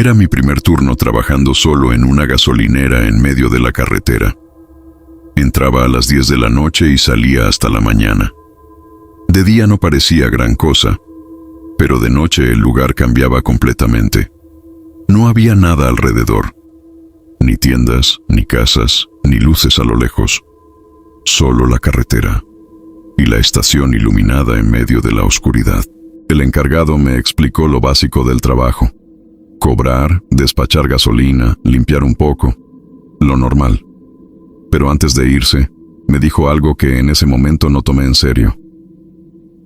Era mi primer turno trabajando solo en una gasolinera en medio de la carretera. Entraba a las 10 de la noche y salía hasta la mañana. De día no parecía gran cosa, pero de noche el lugar cambiaba completamente. No había nada alrededor, ni tiendas, ni casas, ni luces a lo lejos. Solo la carretera y la estación iluminada en medio de la oscuridad. El encargado me explicó lo básico del trabajo: cobrar, despachar gasolina, limpiar un poco, lo normal. Pero antes de irse, me dijo algo que en ese momento no tomé en serio.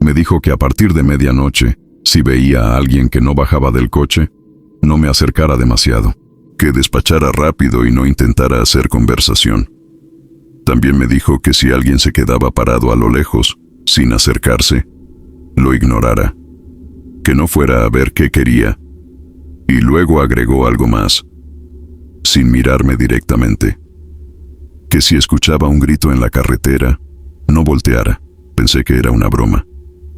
Me dijo que a partir de medianoche, si veía a alguien que no bajaba del coche, no me acercara demasiado, que despachara rápido y no intentara hacer conversación. También me dijo que si alguien se quedaba parado a lo lejos, sin acercarse, lo ignorara, que no fuera a ver qué quería, y luego agregó algo más, sin mirarme directamente, que si escuchaba un grito en la carretera, no volteara. Pensé que era una broma,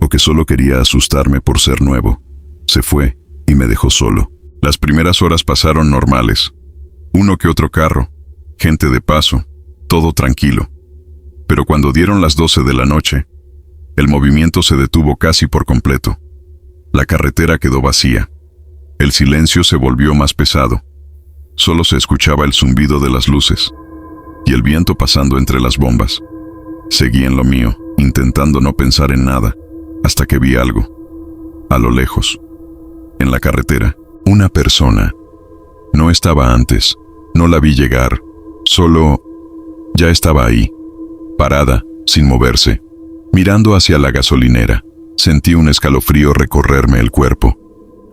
o que solo quería asustarme por ser nuevo. Se fue y me dejó solo. Las primeras horas pasaron normales. Uno que otro carro, gente de paso, todo tranquilo. Pero cuando dieron las 12 de la noche, el movimiento se detuvo casi por completo. La carretera quedó vacía. El silencio se volvió más pesado. Solo se escuchaba el zumbido de las luces y el viento pasando entre las bombas. Seguí en lo mío, intentando no pensar en nada, hasta que vi algo. A lo lejos, en la carretera, una persona. No estaba antes, no la vi llegar, solo ya estaba ahí, parada, sin moverse, mirando hacia la gasolinera. Sentí un escalofrío recorrerme el cuerpo.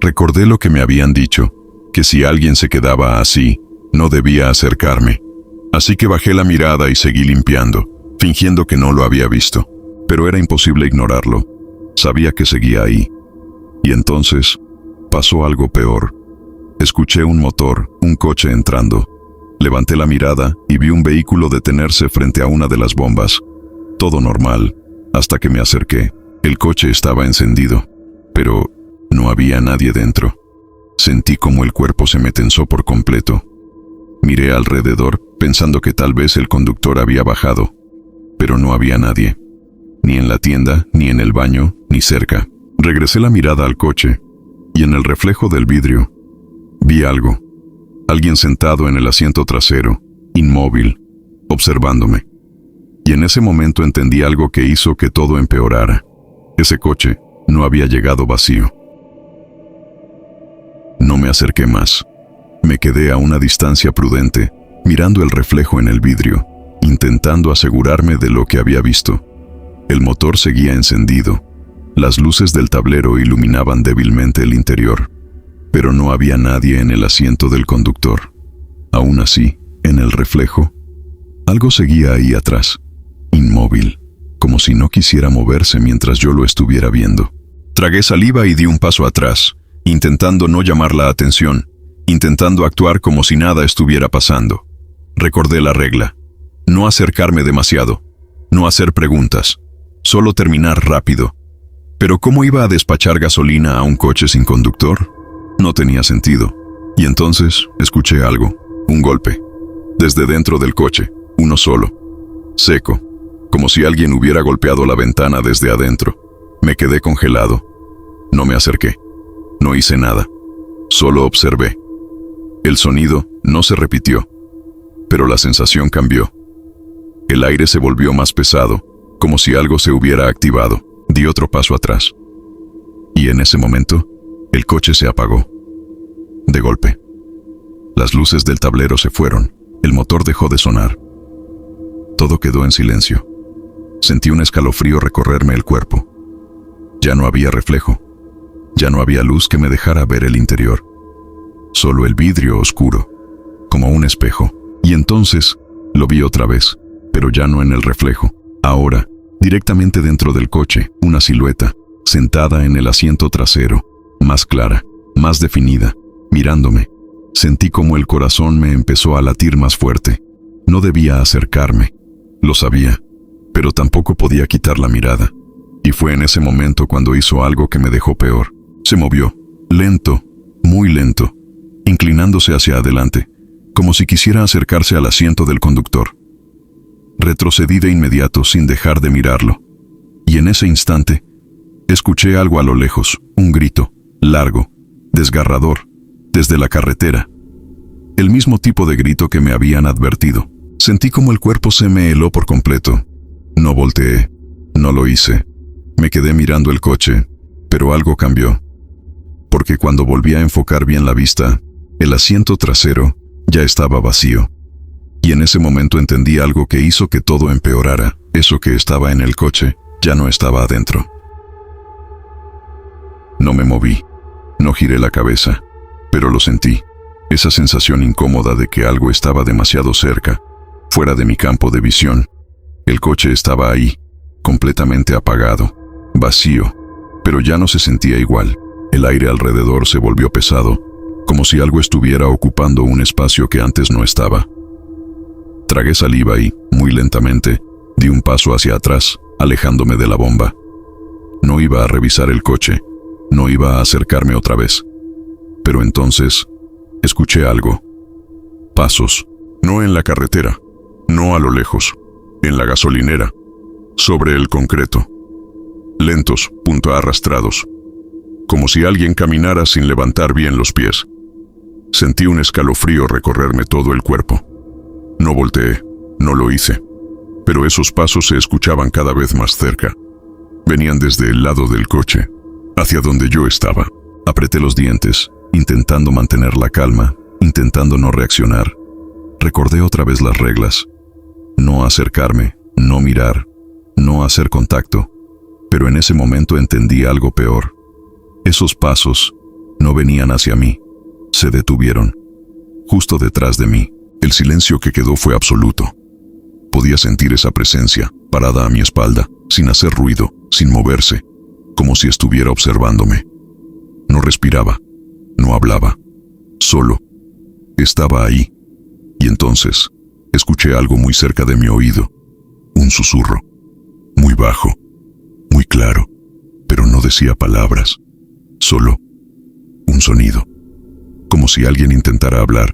Recordé lo que me habían dicho, que si alguien se quedaba así, no debía acercarme. Así que bajé la mirada y seguí limpiando, fingiendo que no lo había visto. Pero era imposible ignorarlo. Sabía que seguía ahí. Y entonces, pasó algo peor. Escuché un motor, un coche entrando. Levanté la mirada y vi un vehículo detenerse frente a una de las bombas. Todo normal, hasta que me acerqué. El coche estaba encendido, pero no había nadie dentro. Sentí como el cuerpo se me tensó por completo. Miré alrededor, pensando que tal vez el conductor había bajado, pero no había nadie. Ni en la tienda, ni en el baño, ni cerca. Regresé la mirada al coche, y en el reflejo del vidrio, vi algo. Alguien sentado en el asiento trasero, inmóvil, observándome. Y en ese momento entendí algo que hizo que todo empeorara. Ese coche no había llegado vacío. No me acerqué más. Me quedé a una distancia prudente, mirando el reflejo en el vidrio, intentando asegurarme de lo que había visto. El motor seguía encendido. Las luces del tablero iluminaban débilmente el interior, pero no había nadie en el asiento del conductor. Aún así, en el reflejo, algo seguía ahí atrás, inmóvil, como si no quisiera moverse mientras yo lo estuviera viendo. Tragué saliva y di un paso atrás, intentando no llamar la atención, intentando actuar como si nada estuviera pasando. Recordé la regla: no acercarme demasiado, no hacer preguntas, solo terminar rápido. Pero ¿cómo iba a despachar gasolina a un coche sin conductor? No tenía sentido. Y entonces escuché algo, un golpe. Desde dentro del coche, uno solo, seco, como si alguien hubiera golpeado la ventana desde adentro. Me quedé congelado. No me acerqué. No hice nada. Solo observé. El sonido no se repitió, pero la sensación cambió. El aire se volvió más pesado, como si algo se hubiera activado. Di otro paso atrás. Y en ese momento, el coche se apagó. De golpe. Las luces del tablero se fueron. El motor dejó de sonar. Todo quedó en silencio. Sentí un escalofrío recorrerme el cuerpo. Ya no había reflejo. Ya no había luz que me dejara ver el interior. Solo el vidrio oscuro, como un espejo. Y entonces, lo vi otra vez, pero ya no en el reflejo. Ahora, directamente dentro del coche, una silueta, sentada en el asiento trasero, más clara, más definida, mirándome. Sentí como el corazón me empezó a latir más fuerte. No debía acercarme, lo sabía, pero tampoco podía quitar la mirada. Y fue en ese momento cuando hizo algo que me dejó peor. Se movió, lento, muy lento, inclinándose hacia adelante, como si quisiera acercarse al asiento del conductor. Retrocedí de inmediato sin dejar de mirarlo, y en ese instante escuché algo a lo lejos, un grito, largo, desgarrador, desde la carretera. El mismo tipo de grito que me habían advertido. Sentí como el cuerpo se me heló por completo. No volteé, no lo hice. Me quedé mirando el coche, pero algo cambió. Porque cuando volví a enfocar bien la vista, el asiento trasero ya estaba vacío. Y en ese momento entendí algo que hizo que todo empeorara. Eso que estaba en el coche ya no estaba adentro. No me moví, no giré la cabeza, pero lo sentí. Esa sensación incómoda de que algo estaba demasiado cerca, fuera de mi campo de visión. El coche estaba ahí, completamente apagado, vacío, pero ya no se sentía igual. El aire alrededor se volvió pesado, como si algo estuviera ocupando un espacio que antes no estaba. Tragué saliva y, muy lentamente, di un paso hacia atrás, alejándome de la bomba. No iba a revisar el coche, no iba a acercarme otra vez. Pero entonces, escuché algo. Pasos, no en la carretera, no a lo lejos, en la gasolinera, sobre el concreto. Lentos, arrastrados, como si alguien caminara sin levantar bien los pies. Sentí un escalofrío recorrerme todo el cuerpo. No volteé, no lo hice, pero esos pasos se escuchaban cada vez más cerca. Venían desde el lado del coche, hacia donde yo estaba. Apreté los dientes, intentando mantener la calma, intentando no reaccionar. Recordé otra vez las reglas. No acercarme, no mirar, no hacer contacto. Pero en ese momento entendí algo peor. Esos pasos no venían hacia mí, se detuvieron, justo detrás de mí. El silencio que quedó fue absoluto. Podía sentir esa presencia, parada a mi espalda, sin hacer ruido, sin moverse, como si estuviera observándome. No respiraba, no hablaba, solo estaba ahí. Y entonces, escuché algo muy cerca de mi oído, un susurro, muy bajo, muy claro, pero no decía palabras, solo un sonido, como si alguien intentara hablar,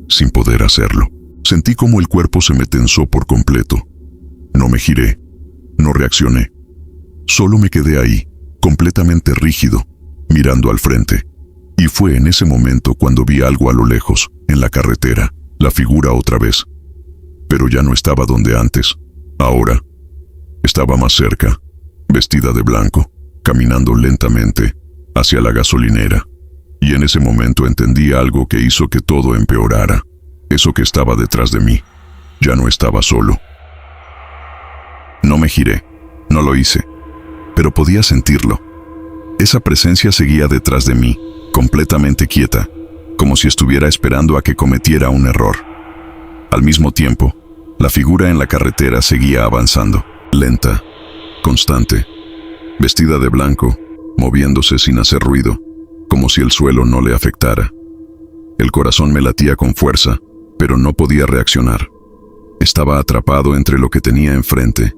sin poder hacerlo. Sentí como el cuerpo se me tensó por completo. No me giré, no reaccioné. Solo me quedé ahí, completamente rígido, mirando al frente. Y fue en ese momento cuando vi algo a lo lejos, en la carretera, la figura otra vez. Pero ya no estaba donde antes. Ahora, estaba más cerca, vestida de blanco, caminando lentamente, hacia la gasolinera. Y en ese momento entendí algo que hizo que todo empeorara. Eso que estaba detrás de mí, ya no estaba solo. No me giré, no lo hice, pero podía sentirlo. Esa presencia seguía detrás de mí, completamente quieta, como si estuviera esperando a que cometiera un error. Al mismo tiempo, la figura en la carretera seguía avanzando, lenta, constante, vestida de blanco, moviéndose sin hacer ruido, como si el suelo no le afectara. El corazón me latía con fuerza, pero no podía reaccionar. Estaba atrapado entre lo que tenía enfrente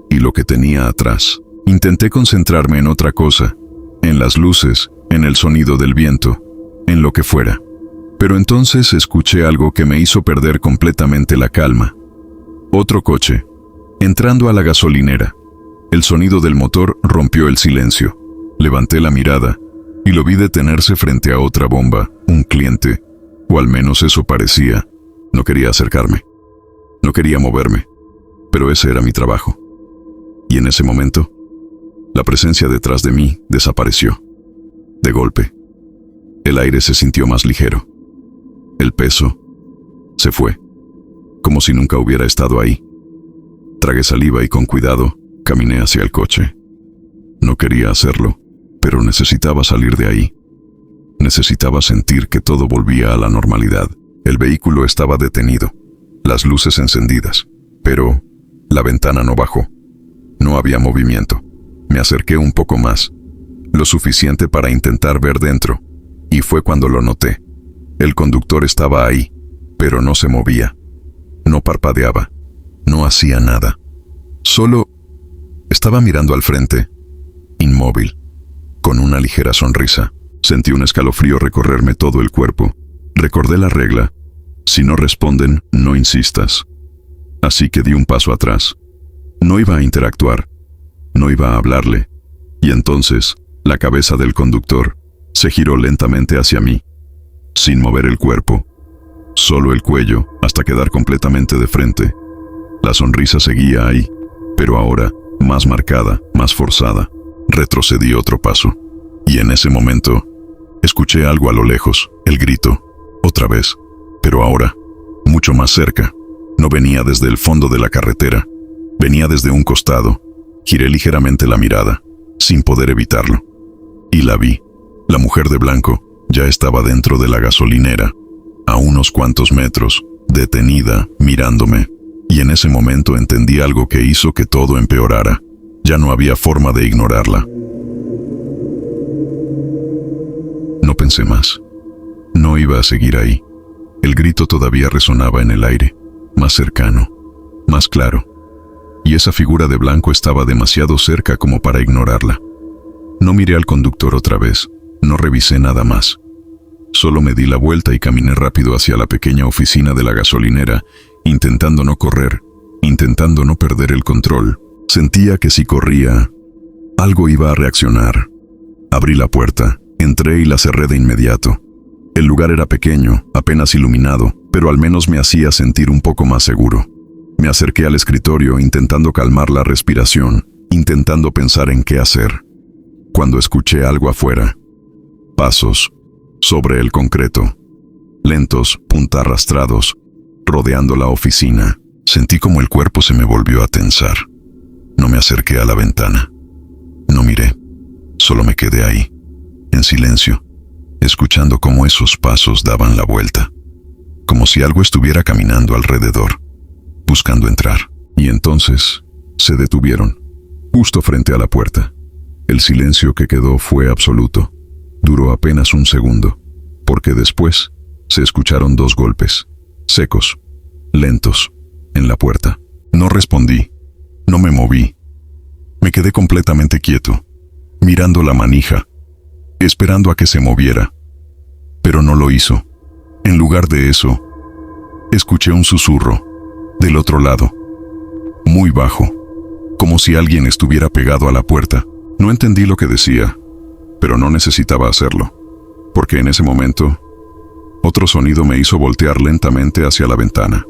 y lo que tenía atrás. Intenté concentrarme en otra cosa, en las luces, en el sonido del viento, en lo que fuera. Pero entonces escuché algo que me hizo perder completamente la calma. Otro coche, entrando a la gasolinera. El sonido del motor rompió el silencio. Levanté la mirada y lo vi detenerse frente a otra bomba, un cliente, o al menos eso parecía. No quería acercarme, no quería moverme, pero ese era mi trabajo. Y en ese momento, la presencia detrás de mí desapareció. De golpe, el aire se sintió más ligero. El peso se fue, como si nunca hubiera estado ahí. Tragué saliva y con cuidado caminé hacia el coche. No quería hacerlo, pero necesitaba salir de ahí. Necesitaba sentir que todo volvía a la normalidad. El vehículo estaba detenido, las luces encendidas, pero la ventana no bajó. No había movimiento. Me acerqué un poco más, lo suficiente para intentar ver dentro, y fue cuando lo noté. El conductor estaba ahí, pero no se movía. No parpadeaba, no hacía nada. Solo estaba mirando al frente, inmóvil, con una ligera sonrisa. Sentí un escalofrío recorrerme todo el cuerpo. Recordé la regla: si no responden, no insistas. Así que di un paso atrás. No iba a interactuar, no iba a hablarle. Y entonces, la cabeza del conductor se giró lentamente hacia mí, sin mover el cuerpo, solo el cuello, hasta quedar completamente de frente. La sonrisa seguía ahí, pero ahora, más marcada, más forzada. Retrocedí otro paso, y en ese momento, escuché algo a lo lejos, el grito, otra vez, pero ahora, mucho más cerca. No venía desde el fondo de la carretera, venía desde un costado. Giré ligeramente la mirada, sin poder evitarlo, y la vi. La mujer de blanco ya estaba dentro de la gasolinera, a unos cuantos metros, detenida, mirándome, y en ese momento entendí algo que hizo que todo empeorara. Ya no había forma de ignorarla. No pensé más. No iba a seguir ahí. El grito todavía resonaba en el aire, más cercano, más claro, y esa figura de blanco estaba demasiado cerca como para ignorarla. No miré al conductor otra vez, no revisé nada más. Solo me di la vuelta y caminé rápido hacia la pequeña oficina de la gasolinera, intentando no correr, intentando no perder el control. Sentía que si corría, algo iba a reaccionar. Abrí la puerta, entré y la cerré de inmediato. El lugar era pequeño, apenas iluminado, pero al menos me hacía sentir un poco más seguro. Me acerqué al escritorio intentando calmar la respiración, intentando pensar en qué hacer. Cuando escuché algo afuera. Pasos sobre el concreto, lentos, puntarrastrados, rodeando la oficina. Sentí como el cuerpo se me volvió a tensar. No me acerqué a la ventana. No miré. Solo me quedé ahí, en silencio, escuchando cómo esos pasos daban la vuelta, como si algo estuviera caminando alrededor, buscando entrar. Y entonces se detuvieron, justo frente a la puerta. El silencio que quedó fue absoluto. Duró apenas un segundo, porque después se escucharon 2 golpes, secos, lentos, en la puerta. No respondí, no me moví. Me quedé completamente quieto, mirando la manija, esperando a que se moviera. Pero no lo hizo. En lugar de eso, escuché un susurro, del otro lado, muy bajo, como si alguien estuviera pegado a la puerta. No entendí lo que decía, pero no necesitaba hacerlo, porque en ese momento, otro sonido me hizo voltear lentamente hacia la ventana.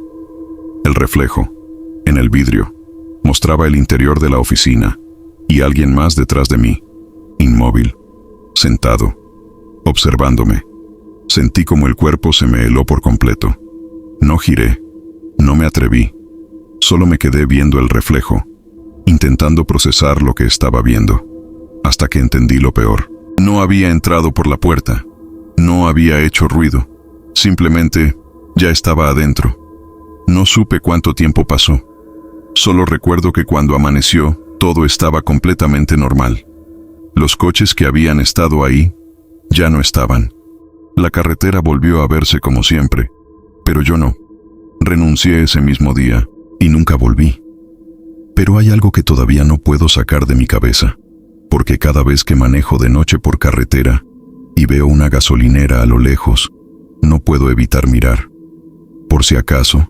El reflejo, en el vidrio, mostraba el interior de la oficina, y alguien más detrás de mí, inmóvil, sentado, observándome. Sentí como el cuerpo se me heló por completo. No giré, no me atreví, solo me quedé viendo el reflejo, intentando procesar lo que estaba viendo, hasta que entendí lo peor. No había entrado por la puerta, no había hecho ruido, simplemente ya estaba adentro. No supe cuánto tiempo pasó, solo recuerdo que cuando amaneció, todo estaba completamente normal. Los coches que habían estado ahí, ya no estaban. La carretera volvió a verse como siempre, pero yo no. Renuncié ese mismo día, y nunca volví. Pero hay algo que todavía no puedo sacar de mi cabeza, porque cada vez que manejo de noche por carretera, y veo una gasolinera a lo lejos, no puedo evitar mirar. Por si acaso,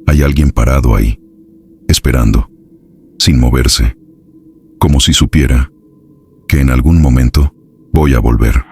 hay alguien parado ahí, esperando, sin moverse, como si supiera que en algún momento voy a volver.